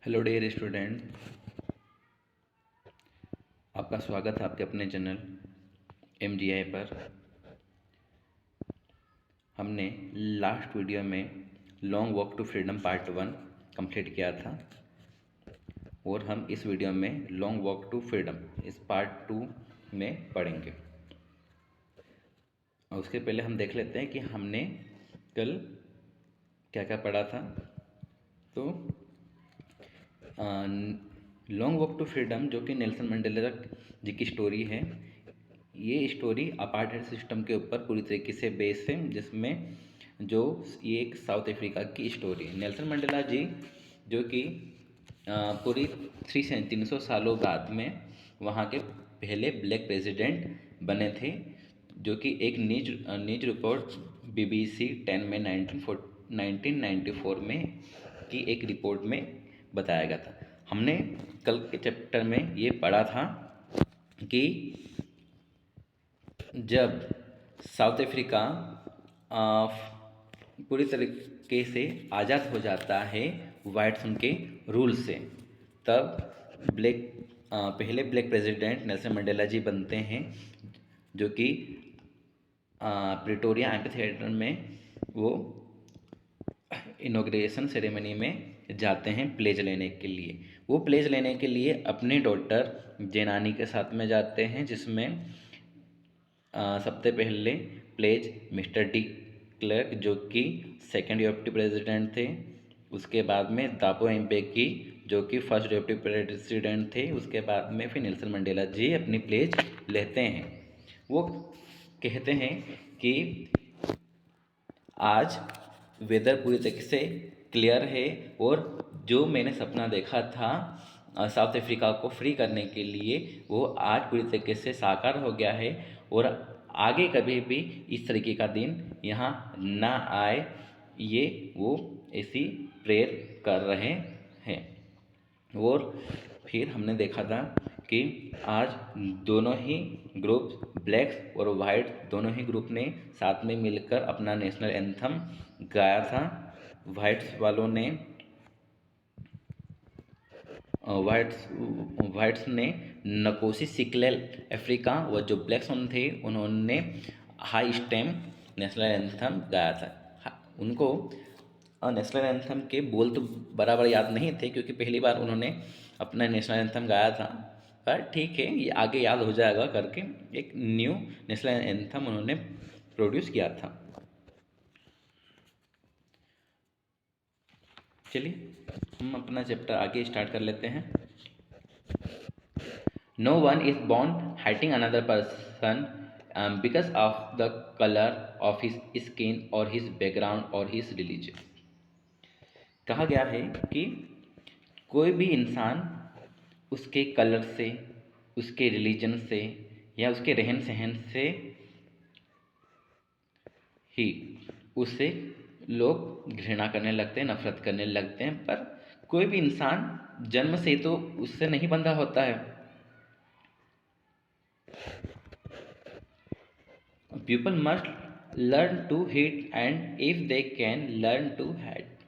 Hello dear student, आपका स्वागत है आपके अपने चैनल MGI पर। हमने लास्ट वीडियो में long walk to freedom part 1 complete किया था और हम इस वीडियो में लॉन्ग वॉक टू फ्रीडम इस पार्ट 2 में पढ़ेंगे। और उसके पहले हम देख लेते हैं कि हमने कल क्या क्या पढ़ा था। तो लॉन्ग वॉक टू फ्रीडम, जो कि नेल्सन मंडेला जी की स्टोरी है, ये स्टोरी अपार्टहेड सिस्टम के ऊपर पूरी तरीके से बेस है, जिसमें जो ये एक साउथ अफ्रीका की स्टोरी है। नेल्सन मंडेला जी जो कि पूरी 300 सालों बाद में वहाँ के पहले ब्लैक प्रेसिडेंट बने थे, जो कि एक न्यूज रिपोर्ट BBC 10 में 1994 में की एक रिपोर्ट में बताया गया था। हमने कल के चैप्टर में ये पढ़ा था कि जब साउथ अफ्रीका पूरी तरीके से आज़ाद हो जाता है वाइट्स उनके रूल से, तब पहले ब्लैक प्रेसिडेंट नेल्सन मंडेला जी बनते हैं, जो कि प्रिटोरिया एम्फीथिएटर में वो इनॉग्रेशन सेरेमनी में जाते हैं प्लेज लेने के लिए। वो प्लेज लेने के लिए अपनी डॉटर जेनानी के साथ में जाते हैं, जिसमें सबसे पहले प्लेज मिस्टर डी क्लर्क, जो कि सेकेंड डेप्यूटी प्रेसिडेंट थे। उसके बाद में दापो एम्बेकी, जो कि फर्स्ट डेप्यूटी प्रेसिडेंट थे। उसके बाद में फिर नेल्सन मंडेला जी अपनी प्लेज लेते हैं। वो कहते हैं कि आज वेदर पूरी तरीके से क्लियर है और जो मैंने सपना देखा था साउथ अफ्रीका को फ्री करने के लिए, वो आज पूरी तरीके से साकार हो गया है और आगे कभी भी इस तरीके का दिन यहाँ ना आए, ये वो ऐसी प्रेयर कर रहे हैं। और फिर हमने देखा था कि आज दोनों ही ग्रुप, ब्लैक्स और वाइट दोनों ही ग्रुप ने साथ में मिलकर अपना नेशनल एंथम गाया था। वाइट्स ने नकोसी सिकलेल अफ्रीका, व जो ब्लैक्स थे उन्होंने हाई स्टेम नेशनल एंथम गाया था। उनको नेशनल एंथम के बोल तो बराबर याद नहीं थे, क्योंकि पहली बार उन्होंने अपना नेशनल एंथम गाया था, पर ठीक है, ये आगे याद हो जाएगा करके एक न्यू नेशनल एंथम उन्होंने प्रोड्यूस किया था। चलिए हम अपना चैप्टर आगे स्टार्ट कर लेते हैं। No one is born hating another person because of the color of his skin or his background or his religion. कहा गया है कि कोई भी इंसान उसके कलर से, उसके रिलीजन से या उसके रहन सहन से ही उससे लोग घृणा करने लगते हैं, नफरत करने लगते हैं। पर कोई भी इंसान जन्म से तो उससे नहीं बंधा होता है। People must learn to hate, and if they can learn to hate,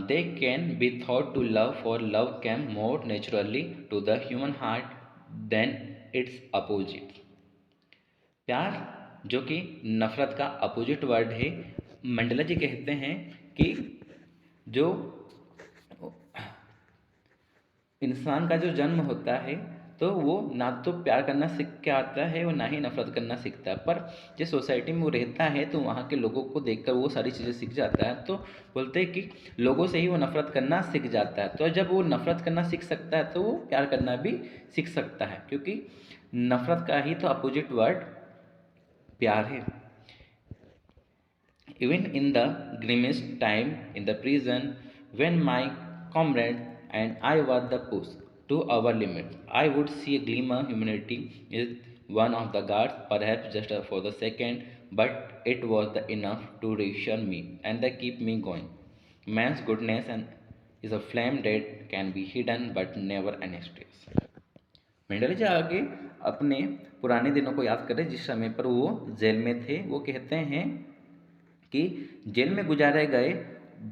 they can be taught to love, for love comes more naturally to the human heart than its opposite. प्यार, जो कि नफरत का अपोजिट वर्ड है, Mandela जी कहते हैं कि जो इंसान का जो जन्म होता है तो वो ना तो प्यार करना सीख के आता है और ना ही नफरत करना सीखता है। पर जिस सोसाइटी में वो रहता है तो वहाँ के लोगों को देखकर वो सारी चीज़ें सीख जाता है। तो बोलते हैं कि लोगों से ही वो नफरत करना सीख जाता है। तो जब वो नफरत करना सीख सकता है तो वो प्यार करना भी सीख सकता है, क्योंकि नफरत का ही तो अपोजिट वर्ड प्यार है। Even in the grimmest time in the prison, when my comrade and I were the push to our limit, I would see a glimmer humanity is one of the guards, perhaps just for the second, but it was the enough to reassure me and they keep me going. Man's goodness and is a flame that can be hidden but never extinguished. मंडली जी आगे अपने पुराने दिनों को याद करें जिस समय पर वो जेल में थे। वो कहते हैं कि जेल में गुजारे गए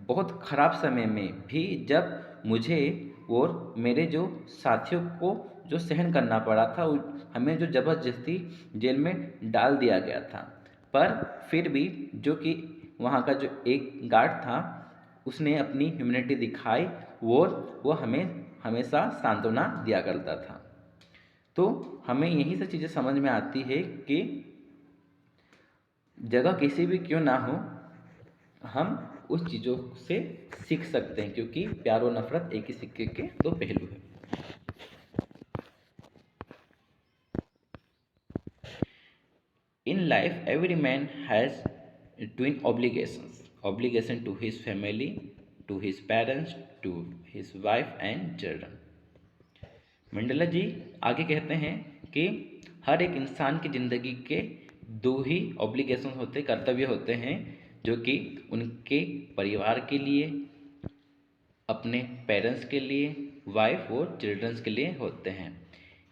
बहुत ख़राब समय में भी जब मुझे और मेरे जो साथियों को जो सहन करना पड़ा था, हमें जो ज़बरदस्ती जेल में डाल दिया गया था, पर फिर भी जो कि वहाँ का जो एक गार्ड था उसने अपनी ह्यूमैनिटी दिखाई और वो हमें हमेशा सांत्वना दिया करता था। तो हमें यही सब चीज़ें समझ में आती है कि जगह किसी भी क्यों ना हो, हम उस चीज़ों से सीख सकते हैं, क्योंकि प्यार और नफरत एक ही सिक्के के दो पहलू हैं। In life, every man has twin obligations: obligation to his family, to his parents, to his wife and children. Mandla जी आगे कहते हैं कि हर एक इंसान की ज़िंदगी के दो ही ऑब्लिगेशन होते, कर्तव्य होते हैं, जो कि उनके परिवार के लिए, अपने पेरेंट्स के लिए, वाइफ और चिल्ड्रंस के लिए होते हैं।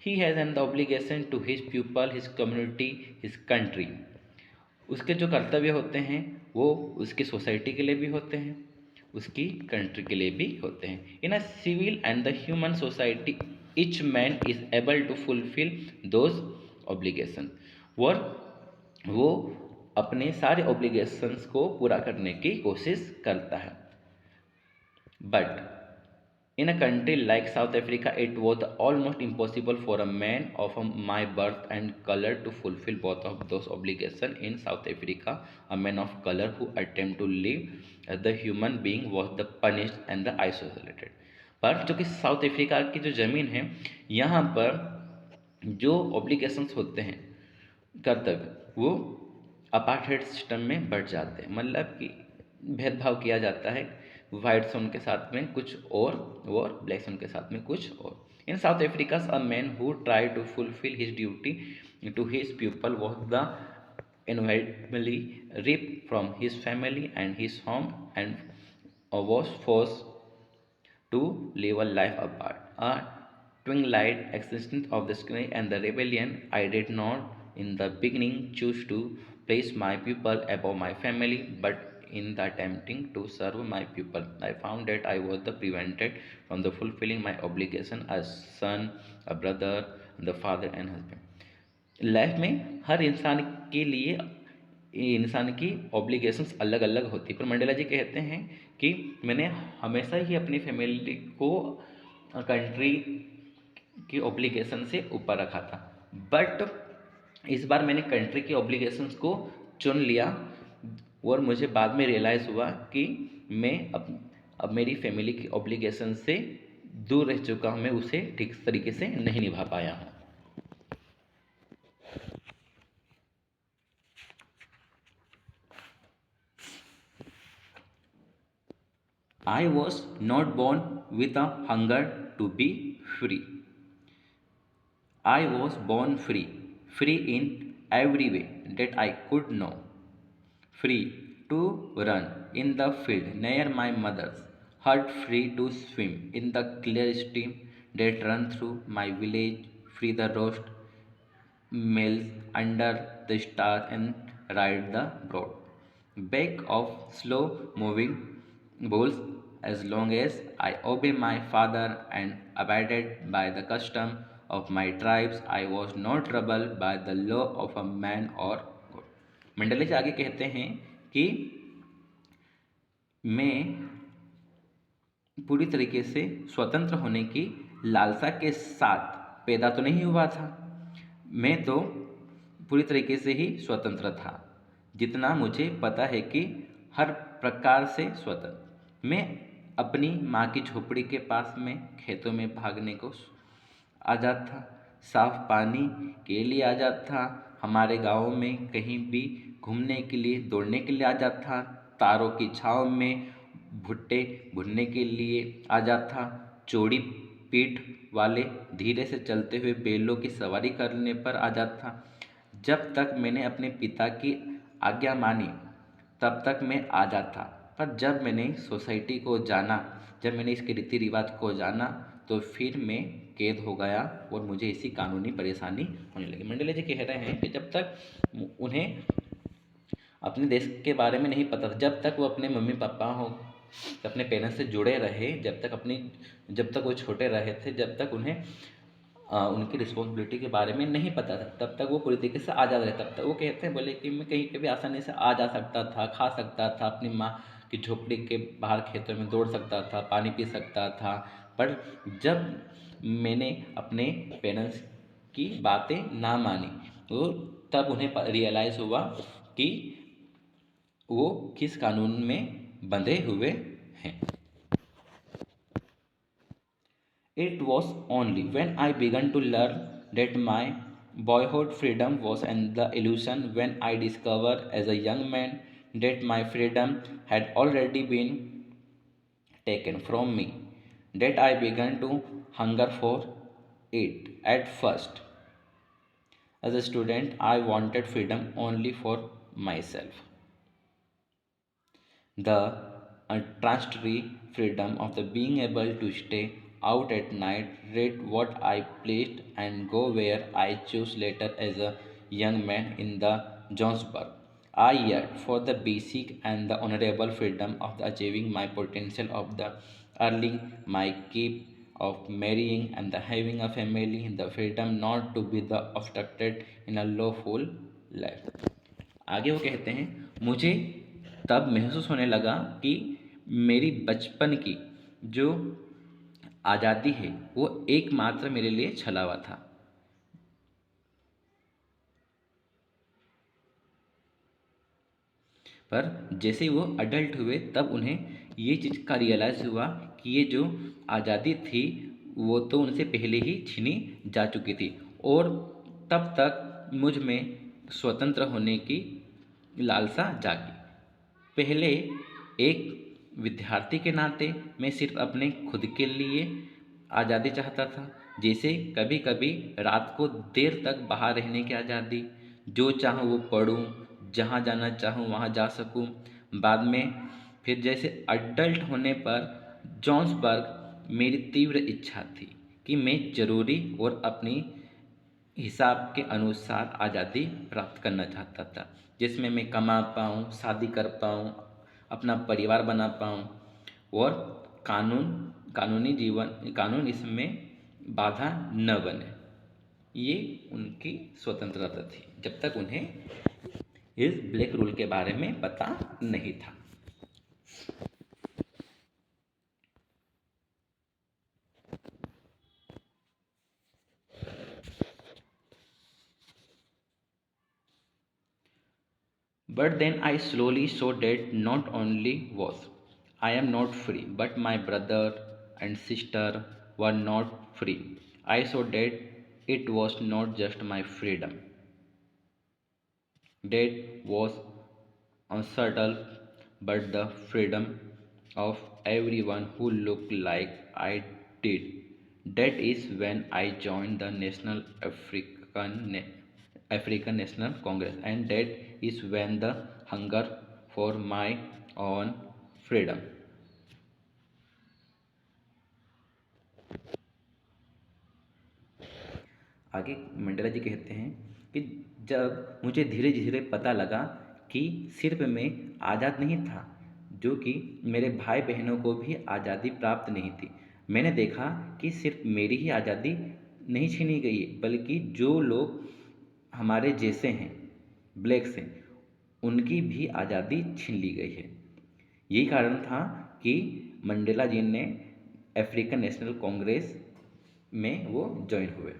He has an the obligation to his people, his community, his country. उसके जो कर्तव्य होते हैं वो उसकी सोसाइटी के लिए भी होते हैं, उसकी कंट्री के लिए भी होते हैं। In a civil and the human society each man is able to fulfil those obligation. और वो अपने सारे ऑब्लिगेशंस को पूरा करने की कोशिश करता है। But in a country like South Africa, it was almost impossible for a man of my birth and color to fulfill both of those obligations. In South Africa, a man of color who attempted to live as the human being was the punished and the isolated. पर जो कि south Africa की जो ज़मीन है, यहाँ पर जो ऑब्लिगेशंस होते हैं, कर्तव्य, वो अपार्थाइड सिस्टम में बढ़ जाते हैं। मतलब कि भेदभाव किया जाता है, वाइट्स उनके साथ में कुछ और ब्लैक्स उनके साथ में कुछ और। In South Africa a man who try to fulfil his duty to his people was the inevitably ripped from his family and his home and was forced to live a life apart. A twilight existence of the sky and the rebellion. I did not in the beginning choose to place my people above my family, but in the attempting to serve my people, I found that I was the prevented from the fulfilling my obligation as son, a brother, the father and husband. Life में हर इंसान के लिए इंसान की obligations अलग अलग होती है, पर मंडेला जी कहते हैं कि मैंने हमेशा ही अपनी फैमिली को कंट्री की ऑब्लिगेशन से ऊपर रखा था, बट इस बार मैंने कंट्री की ऑब्लिगेशंस को चुन लिया और मुझे बाद में रियलाइज़ हुआ कि मैं अब मेरी फैमिली की ऑब्लिगेशन से दूर रह चुका हूँ, मैं उसे ठीक तरीके से नहीं निभा पाया हूँ। I was not born with a hunger to be free. I was born free, free in every way that I could know. Free to run in the field near my mother's hut, free to swim in the clear stream that ran through my village, free the roast meals under the stars and ride the broad back of slow moving bulls. As long as I obey my father and abided by the custom of my tribes, I was not troubled by the law of a man or God. मंडले से आगे कहते हैं कि मैं पूरी तरीके से स्वतंत्र होने की लालसा के साथ पैदा तो नहीं हुआ था, मैं तो पूरी तरीके से ही स्वतंत्र था, जितना मुझे पता है कि हर प्रकार से स्वतंत्र। मैं अपनी माँ की झोपड़ी के पास में खेतों में भागने को आज़ाद था, साफ पानी के लिए आज़ाद था, हमारे गाँव में कहीं भी घूमने के लिए, दौड़ने के लिए आज़ाद था, तारों की छाँव में भुट्टे भुनने के लिए आज़ाद था, चौड़ी पीठ वाले धीरे से चलते हुए बैलों की सवारी करने पर आज़ाद था। जब तक मैंने अपने पिता की आज्ञा मानी तब तक मैं आज़ाद था, पर जब मैंने सोसाइटी को जाना, जब मैंने इसके रीति रिवाज को जाना, तो फिर मैं कैद हो गया और मुझे इसी कानूनी परेशानी होने लगी। मंडले जी कह रहे हैं कि जब तक उन्हें अपने देश के बारे में नहीं पता था, जब तक वो अपने मम्मी पापा अपने पेरेंट्स से जुड़े रहे, जब तक वो छोटे रहे थे, जब तक उन्हें उनकी रिस्पॉन्सिबिलिटी के बारे में नहीं पता था, तब तक वो पूरी तरीके से आज़ाद रहे। तब तक वो कहते हैं, बोले कि मैं कहीं पे भी आसानी से आ जा सकता था, खा सकता था, अपनी माँ की झोपड़ी के बाहर खेतों में दौड़ सकता था, पानी पी सकता था। पर जब मैंने अपने पेरेंट्स की बातें ना मानी, तो तब उन्हें रियलाइज़ हुआ कि वो किस कानून में बंधे हुए हैं। It was only when I began to learn that my boyhood freedom was an the illusion, when I discovered as a young man that my freedom had already been taken from me, that I began to hunger for it. At first, as a student, I wanted freedom only for myself. The transitory freedom of the being able to stay out at night, read what I pleased, and go where I chose later as a young man in the Johannesburg. I yearned for the basic and the honorable freedom of the achieving my potential, of the earning my keep, of marrying and the having a family, the freedom not to be the obstructed in a lawful life. आगे वो कहते हैं, मुझे तब महसूस होने लगा कि मेरी बचपन की जो आज़ादी है वो एकमात्र मेरे लिए छलावा था। पर जैसे ही वो अडल्ट हुए, तब उन्हें ये चीज़ का रियलाइज़ हुआ कि ये जो आज़ादी थी वो तो उनसे पहले ही छीनी जा चुकी थी, और तब तक मुझ में स्वतंत्र होने की लालसा जागी। पहले एक विद्यार्थी के नाते मैं सिर्फ अपने खुद के लिए आज़ादी चाहता था, जैसे कभी कभी रात को देर तक बाहर रहने की आज़ादी, जो चाहूँ वो पढूँ, जहाँ जाना चाहूँ वहाँ जा सकूँ। बाद में फिर जैसे अडल्ट होने पर जॉन्सबर्ग मेरी तीव्र इच्छा थी कि मैं ज़रूरी और अपनी हिसाब के अनुसार आज़ादी प्राप्त करना चाहता था, जिसमें मैं कमा पाऊँ, शादी कर पाऊँ, अपना परिवार बना पाऊँ, और कानून इसमें बाधा न बने। ये उनकी स्वतंत्रता थी, जब तक उन्हें इस ब्लैक रूल के बारे में पता नहीं था। But then I slowly saw that not only was I am not free, but my brother and sister were not free. I saw that it was not just my freedom that was unsettled, but the freedom of everyone who looked like I did. That is when I joined the African National Congress, and that is when the hunger for my own freedom. आगे Mandela जी कहते हैं कि जब मुझे धीरे धीरे पता लगा कि सिर्फ मैं आज़ाद नहीं था, जो कि मेरे भाई बहनों को भी आज़ादी प्राप्त नहीं थी, मैंने देखा कि सिर्फ मेरी ही आज़ादी नहीं छीनी गई है, बल्कि जो लोग हमारे जैसे हैं, ब्लैक्स हैं, उनकी भी आज़ादी छीन ली गई है। यही कारण था कि मंडेला जी ने अफ्रीकन नेशनल कांग्रेस में वो ज्वाइन हुए।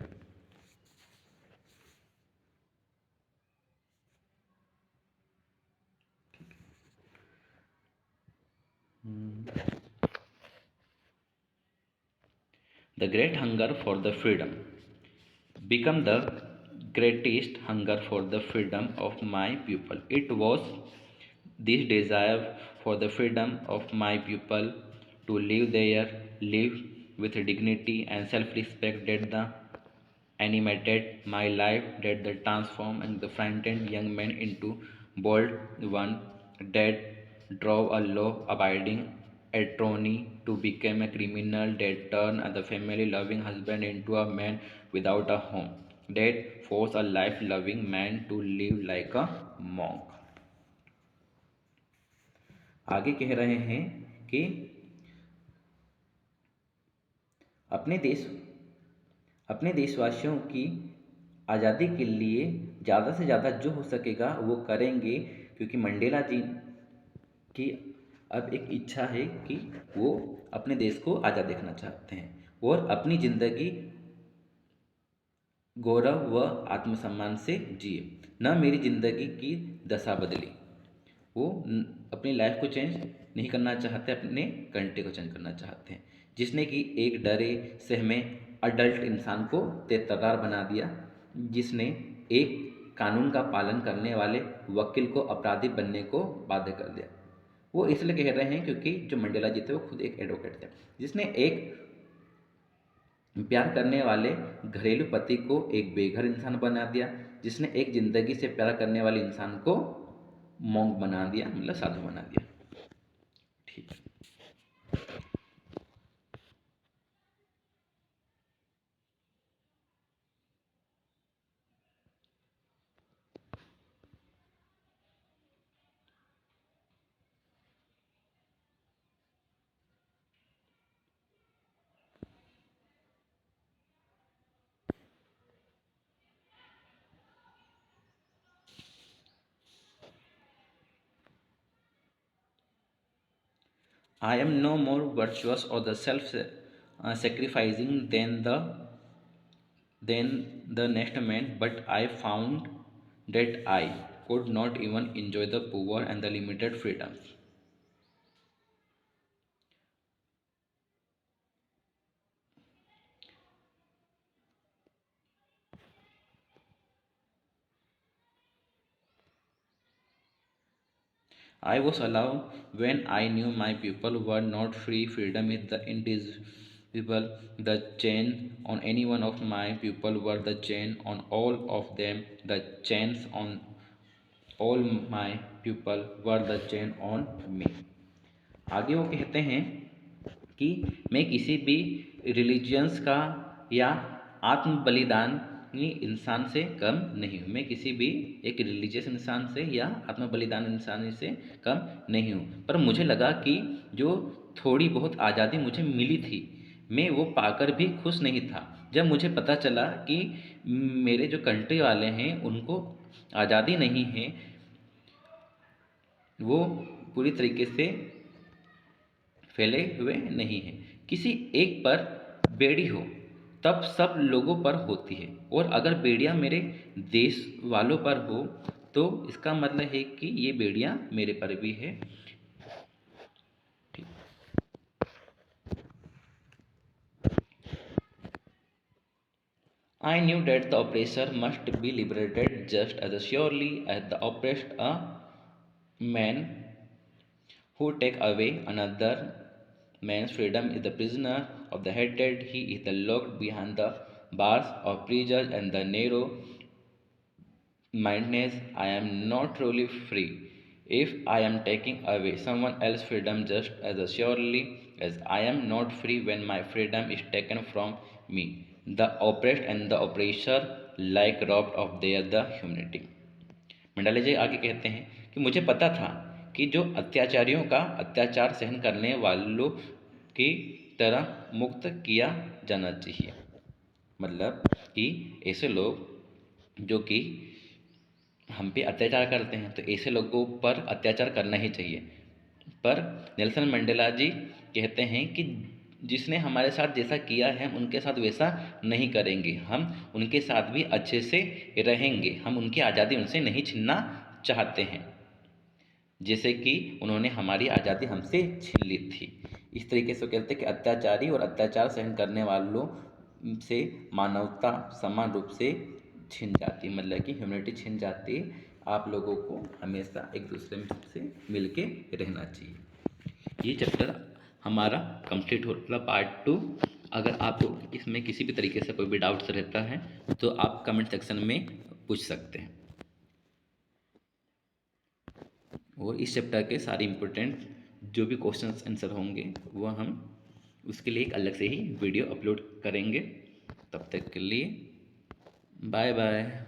The great hunger for the freedom become the greatest hunger for the freedom of my people. It was this desire for the freedom of my people to live with dignity and self-respect that the animated my life, that the transformed and the frightened young man into bold one, that drove a law-abiding attorney to become a criminal, that turned the family-loving husband into a man without a home, that forced a life-loving man to live like a monk. आगे कह रहे हैं कि अपने देशवासियों की आज़ादी के लिए ज़्यादा से ज़्यादा जो हो सकेगा वो करेंगे, क्योंकि मंडेला जी की अब एक इच्छा है कि वो अपने देश को आज़ाद देखना चाहते हैं और अपनी ज़िंदगी गौरव व आत्मसम्मान से जिए, न मेरी ज़िंदगी की दशा बदली। वो अपनी लाइफ को चेंज नहीं करना चाहते, अपने कंट्री को चेंज करना चाहते हैं, जिसने कि एक डरे सहमे अडल्ट इंसान को तेतर्रार बना दिया, जिसने एक कानून का पालन करने वाले वकील को अपराधी बनने को बाध्य कर दिया। वो इसलिए कह रहे हैं क्योंकि जो मंडेला जी थे वो खुद एक एडवोकेट थे, जिसने एक प्यार करने वाले घरेलू पति को एक बेघर इंसान बना दिया, जिसने एक ज़िंदगी से प्यार करने वाले इंसान को मॉन्क बना दिया, मतलब साधु बना दिया। ठीक है। I am no more virtuous or the self-sacrificing than the next man, but I found that I could not even enjoy the poor and the limited freedoms. I was allowed when I knew my people were not free. Freedom is the indivisible. The chain on any one of my people were the chain on all of them. The chains on all my people were the chain on me. आगे वो कहते हैं कि मैं किसी भी religions का या आत्म बलिदानी इंसान से कम नहीं हूँ। मैं किसी भी एक रिलीजियस इंसान से या आत्म बलिदान इंसान से कम नहीं हूँ, पर मुझे लगा कि जो थोड़ी बहुत आज़ादी मुझे मिली थी, मैं वो पाकर भी खुश नहीं था। जब मुझे पता चला कि मेरे जो कंट्री वाले हैं उनको आज़ादी नहीं है, वो पूरी तरीके से फैले हुए नहीं हैं, किसी एक पर बेड़ी हो तब सब लोगों पर होती है, और अगर बेड़ियाँ मेरे देश वालों पर हो तो इसका मतलब है कि ये बेड़ियाँ मेरे पर भी है। I knew that the oppressor must be liberated just as surely as the oppressed. A man who take away another man's freedom is the prisoner of the hated. He is the locked behind the bars of prejudice and the narrow mindedness. I am not truly free if I am taking away someone else's freedom just as surely as I am not free when my freedom is taken from me. The oppressed and the oppressor like robbed of their the humanity. Mandale जी आगे कहते हैं कि मुझे पता था कि जो अत्याचारियों का अत्याचार सहन करने वालों की तरह मुक्त किया जाना चाहिए। मतलब कि ऐसे लोग जो कि हम पे अत्याचार करते हैं तो ऐसे लोगों पर अत्याचार करना ही चाहिए। पर नेल्सन मंडेला जी कहते हैं कि जिसने हमारे साथ जैसा किया है हम उनके साथ वैसा नहीं करेंगे, हम उनके साथ भी अच्छे से रहेंगे, हम उनकी आज़ादी उनसे नहीं छीनना चाहते हैं जैसे कि उन्होंने हमारी आज़ादी हमसे छीन ली थी। इस तरीके से कहते हैं कि अत्याचारी और अत्याचार सहन करने वालों से मानवता समान रूप से छिन जाती, मतलब कि ह्यूमैनिटी छिन जाती। आप लोगों को हमेशा एक दूसरे में से मिल के रहना चाहिए। ये चैप्टर हमारा कंप्लीट हो रहा पार्ट 2। अगर आपको इसमें किसी भी तरीके से कोई भी डाउट्स रहता है तो आप कमेंट सेक्शन में पूछ सकते हैं, और इस चैप्टर के सारे इम्पोर्टेंट जो भी क्वेश्चंस आंसर होंगे वो हम उसके लिए एक अलग से ही वीडियो अपलोड करेंगे। तब तक के लिए बाय बाय।